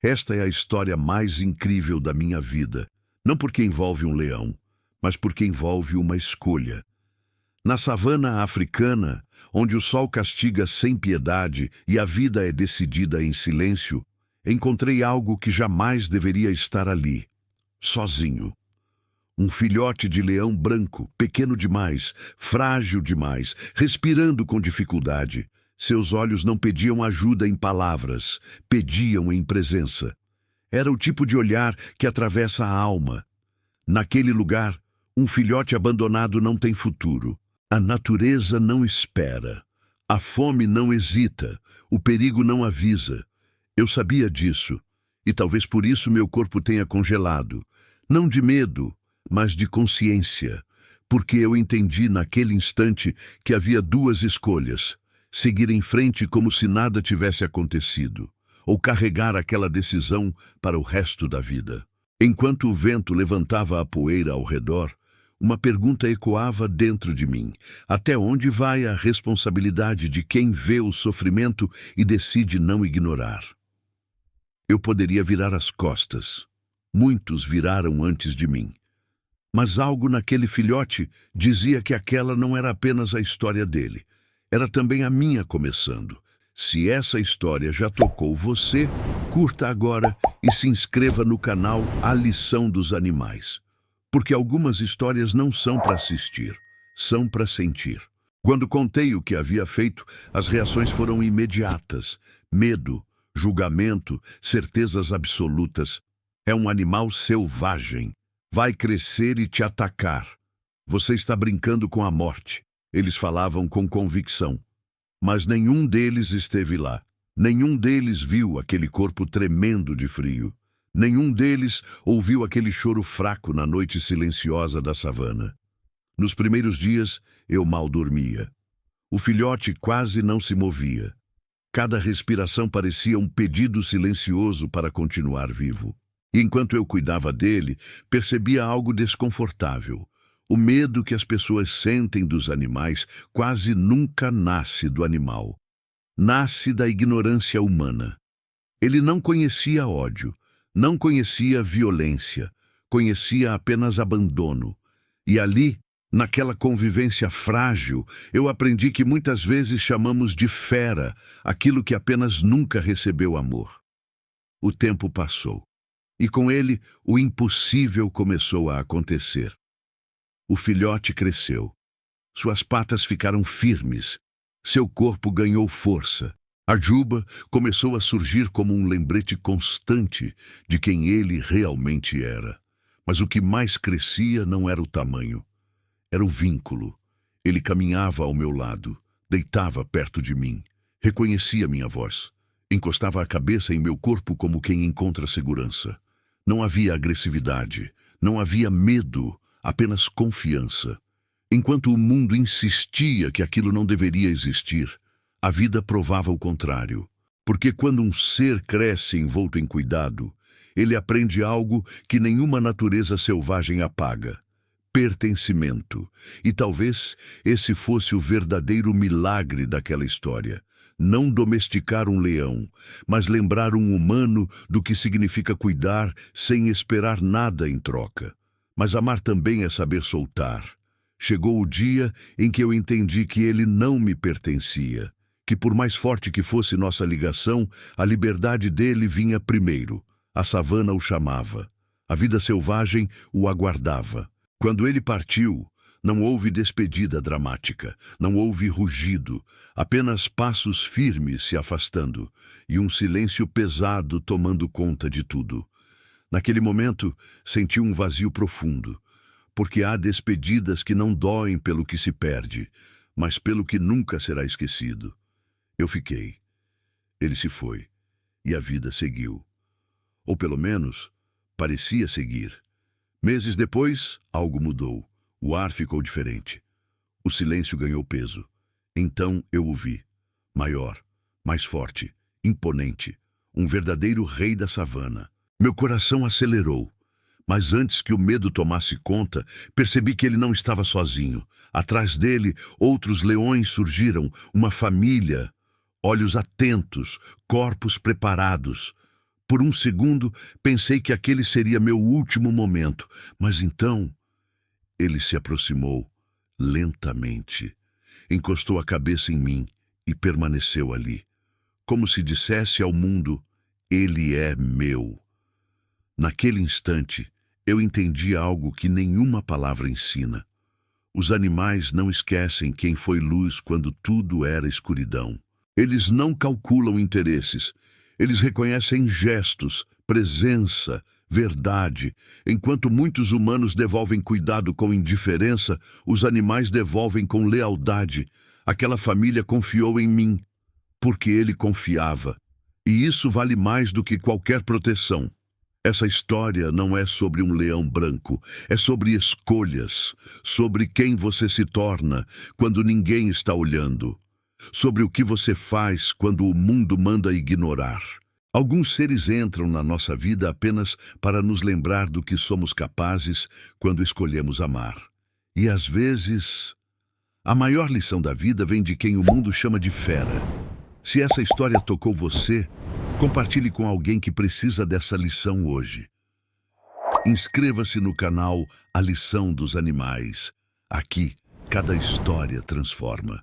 Esta é a história mais incrível da minha vida, não porque envolve um leão, mas porque envolve uma escolha. Na savana africana, onde o sol castiga sem piedade e a vida é decidida em silêncio, encontrei algo que jamais deveria estar ali, sozinho. Um filhote de leão branco, pequeno demais, frágil demais, respirando com dificuldade. Seus olhos não pediam ajuda em palavras, pediam em presença. Era o tipo de olhar que atravessa a alma. Naquele lugar, um filhote abandonado não tem futuro. A natureza não espera. A fome não hesita. O perigo não avisa. Eu sabia disso, e talvez por isso meu corpo tenha congelado. Não de medo, mas de consciência, porque eu entendi naquele instante que havia duas escolhas: seguir em frente como se nada tivesse acontecido, ou carregar aquela decisão para o resto da vida. Enquanto o vento levantava a poeira ao redor, uma pergunta ecoava dentro de mim: até onde vai a responsabilidade de quem vê o sofrimento e decide não ignorar? Eu poderia virar as costas. Muitos viraram antes de mim. Mas algo naquele filhote dizia que aquela não era apenas a história dele. Era também a minha começando. Se essa história já tocou você, curta agora e se inscreva no canal A Lição dos Animais. Porque algumas histórias não são para assistir, são para sentir. Quando contei o que havia feito, as reações foram imediatas. Medo, julgamento, certezas absolutas. É um animal selvagem. Vai crescer e te atacar. Você está brincando com a morte. Eles falavam com convicção. Mas nenhum deles esteve lá. Nenhum deles viu aquele corpo tremendo de frio. Nenhum deles ouviu aquele choro fraco na noite silenciosa da savana. Nos primeiros dias, eu mal dormia. O filhote quase não se movia. Cada respiração parecia um pedido silencioso para continuar vivo. E enquanto eu cuidava dele, percebia algo desconfortável. O medo que as pessoas sentem dos animais quase nunca nasce do animal. Nasce da ignorância humana. Ele não conhecia ódio, não conhecia violência, conhecia apenas abandono. E ali, naquela convivência frágil, eu aprendi que muitas vezes chamamos de fera aquilo que apenas nunca recebeu amor. O tempo passou. E com ele, o impossível começou a acontecer. O filhote cresceu. Suas patas ficaram firmes. Seu corpo ganhou força. A juba começou a surgir como um lembrete constante de quem ele realmente era. Mas o que mais crescia não era o tamanho. Era o vínculo. Ele caminhava ao meu lado, deitava perto de mim, reconhecia minha voz, encostava a cabeça em meu corpo como quem encontra segurança. Não havia agressividade, não havia medo, apenas confiança. Enquanto o mundo insistia que aquilo não deveria existir, a vida provava o contrário. Porque quando um ser cresce envolto em cuidado, ele aprende algo que nenhuma natureza selvagem apaga: pertencimento. E talvez esse fosse o verdadeiro milagre daquela história. Não domesticar um leão, mas lembrar um humano do que significa cuidar sem esperar nada em troca. Mas amar também é saber soltar. Chegou o dia em que eu entendi que ele não me pertencia, que por mais forte que fosse nossa ligação, a liberdade dele vinha primeiro. A savana o chamava. A vida selvagem o aguardava. Quando ele partiu, não houve despedida dramática, não houve rugido, apenas passos firmes se afastando e um silêncio pesado tomando conta de tudo. Naquele momento, senti um vazio profundo, porque há despedidas que não doem pelo que se perde, mas pelo que nunca será esquecido. Eu fiquei. Ele se foi, e a vida seguiu. Ou pelo menos, parecia seguir. Meses depois, algo mudou. O ar ficou diferente. O silêncio ganhou peso. Então eu o vi. Maior, mais forte, imponente. Um verdadeiro rei da savana. Meu coração acelerou. Mas antes que o medo tomasse conta, percebi que ele não estava sozinho. Atrás dele, outros leões surgiram, uma família. Olhos atentos, corpos preparados. Por um segundo, pensei que aquele seria meu último momento, mas então ele se aproximou lentamente, encostou a cabeça em mim e permaneceu ali, como se dissesse ao mundo: ele é meu. Naquele instante, eu entendi algo que nenhuma palavra ensina. Os animais não esquecem quem foi luz quando tudo era escuridão. Eles não calculam interesses. Eles reconhecem gestos, presença, verdade. Enquanto muitos humanos devolvem cuidado com indiferença, os animais devolvem com lealdade. Aquela família confiou em mim, porque ele confiava. E isso vale mais do que qualquer proteção. Essa história não é sobre um leão branco, é sobre escolhas, sobre quem você se torna quando ninguém está olhando, sobre o que você faz quando o mundo manda ignorar. Alguns seres entram na nossa vida apenas para nos lembrar do que somos capazes quando escolhemos amar. E às vezes, a maior lição da vida vem de quem o mundo chama de fera. Se essa história tocou você, compartilhe com alguém que precisa dessa lição hoje. Inscreva-se no canal A Lição dos Animais. Aqui, cada história transforma.